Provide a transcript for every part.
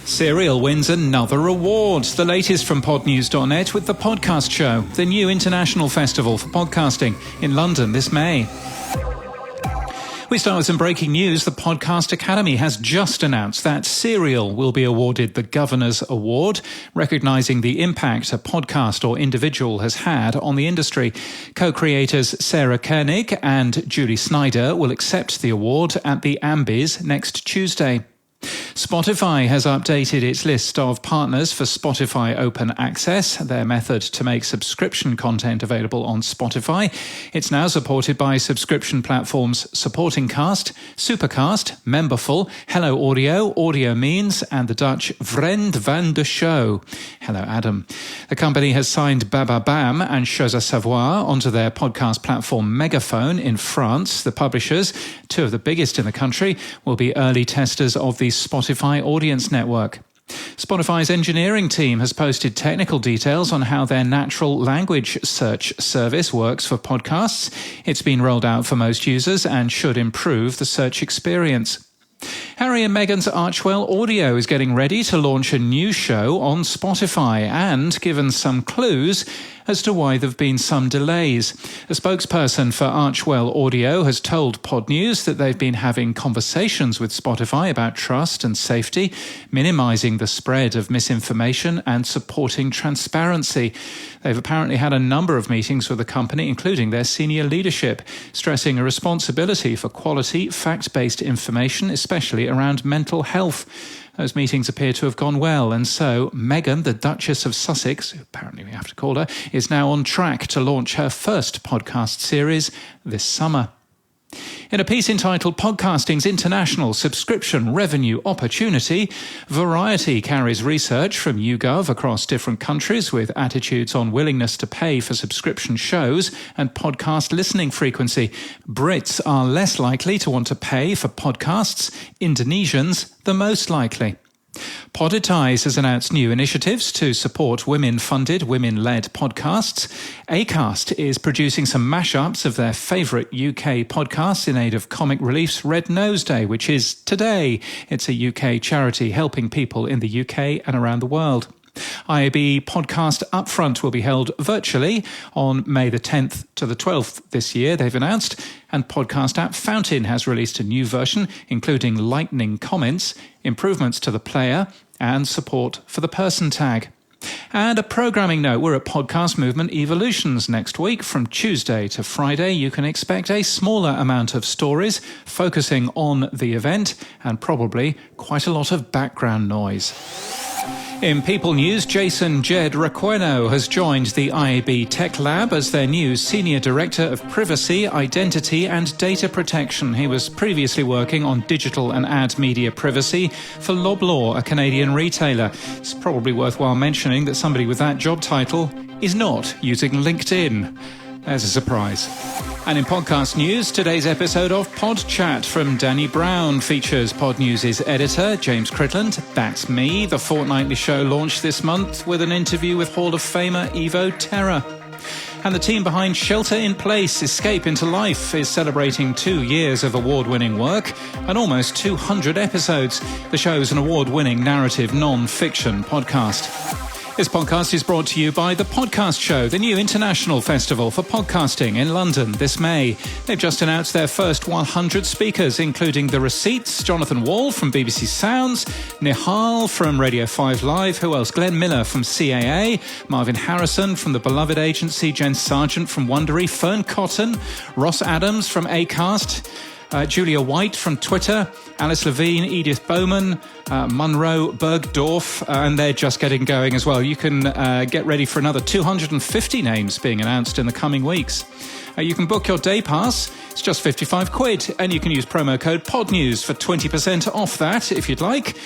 Serial wins another award. The latest from Podnews.net with the Podcast Show, the new international festival for podcasting in London this May. We start with some breaking news. The Podcast Academy has just announced that Serial will be awarded the Governor's Award, recognising the impact a podcast or individual has had on the industry. Co-creators Sarah Koenig and Julie Snyder will accept the award at the Ambies next Tuesday. Spotify has updated its list of partners for Spotify Open Access, their method to make subscription content available on Spotify. It's now supported by subscription platforms Supporting Cast, Supercast, Memberful, Hello Audio, Audio Means, and the Dutch Vriend van de Show. Hello, Adam. The company has signed Bababam and Chose à Savoir onto their podcast platform Megaphone in France. The publishers, two of the biggest in the country, will be early testers of the Spotify Audience Network. Spotify's engineering team has posted technical details on how their natural language search service works for podcasts. It's been rolled out for most users and should improve the search experience. Harry and Meghan's Archewell Audio is getting ready to launch a new show on Spotify and given some clues as to why there have been some delays. A spokesperson for Archewell Audio has told Podnews that they've been having conversations with Spotify about trust and safety, minimising the spread of misinformation and supporting transparency. They've apparently had a number of meetings with the company, including their senior leadership, stressing a responsibility for quality, fact-based information, especially around mental health. Those meetings appear to have gone well, and so Meghan, the Duchess of Sussex, apparently we have to call her, is now on track to launch her first podcast series this summer. In a piece entitled Podcasting's International Subscription Revenue Opportunity, Variety carries research from YouGov across different countries with attitudes on willingness to pay for subscription shows and podcast listening frequency. Brits are less likely to want to pay for podcasts, Indonesians the most likely. Podetize has announced new initiatives to support women-funded, women-led podcasts. Acast is producing some mashups of their favourite UK podcasts in aid of Comic Relief's Red Nose Day, which is today. It's a UK charity helping people in the UK and around the world. IAB Podcast Upfront will be held virtually on May the 10th to the 12th this year, they've announced, and podcast app Fountain has released a new version, including lightning comments, improvements to the player, and support for the person tag. And a programming note, we're at Podcast Movement Evolutions next week. From Tuesday to Friday, you can expect a smaller amount of stories focusing on the event and probably quite a lot of background noise. In People News, Jason Jed Requeno has joined the IAB Tech Lab as their new Senior Director of Privacy, Identity and Data Protection. He was previously working on digital and ad media privacy for Loblaw, a Canadian retailer. It's probably worthwhile mentioning that somebody with that job title is not using LinkedIn. There's a surprise. And in podcast news, today's episode of Pod Chat from Danny Brown features Podnews' editor, James Critland. That's me. The fortnightly show launched this month with an interview with Hall of Famer Evo Terra. And the team behind Shelter in Place, Escape into Life is celebrating 2 years of award-winning work and almost 200 episodes. The show's an award-winning narrative non-fiction podcast. This podcast is brought to you by The Podcast Show, the new international festival for podcasting in London this May. They've just announced their first 100 speakers, including The Receipts, Jonathan Wall from BBC Sounds, Nihal from Radio 5 Live, who else? Glenn Miller from CAA, Marvin Harrison from The Beloved Agency, Jen Sargent from Wondery, Fern Cotton, Ross Adams from Acast, Julia White from Twitter, Alice Levine, Edith Bowman, Munro Bergdorf, and they're just getting going as well. You can get ready for another 250 names being announced in the coming weeks. You can book your day pass. It's just 55 quid, and you can use promo code PODNEWS for 20% off that if you'd like.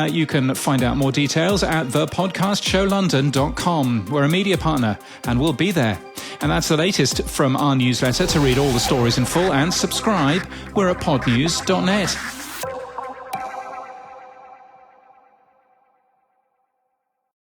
You can find out more details at thepodcastshowlondon.com. We're a media partner, and we'll be there. And that's the latest from our newsletter. To read all the stories in full and subscribe, we're at podnews.net.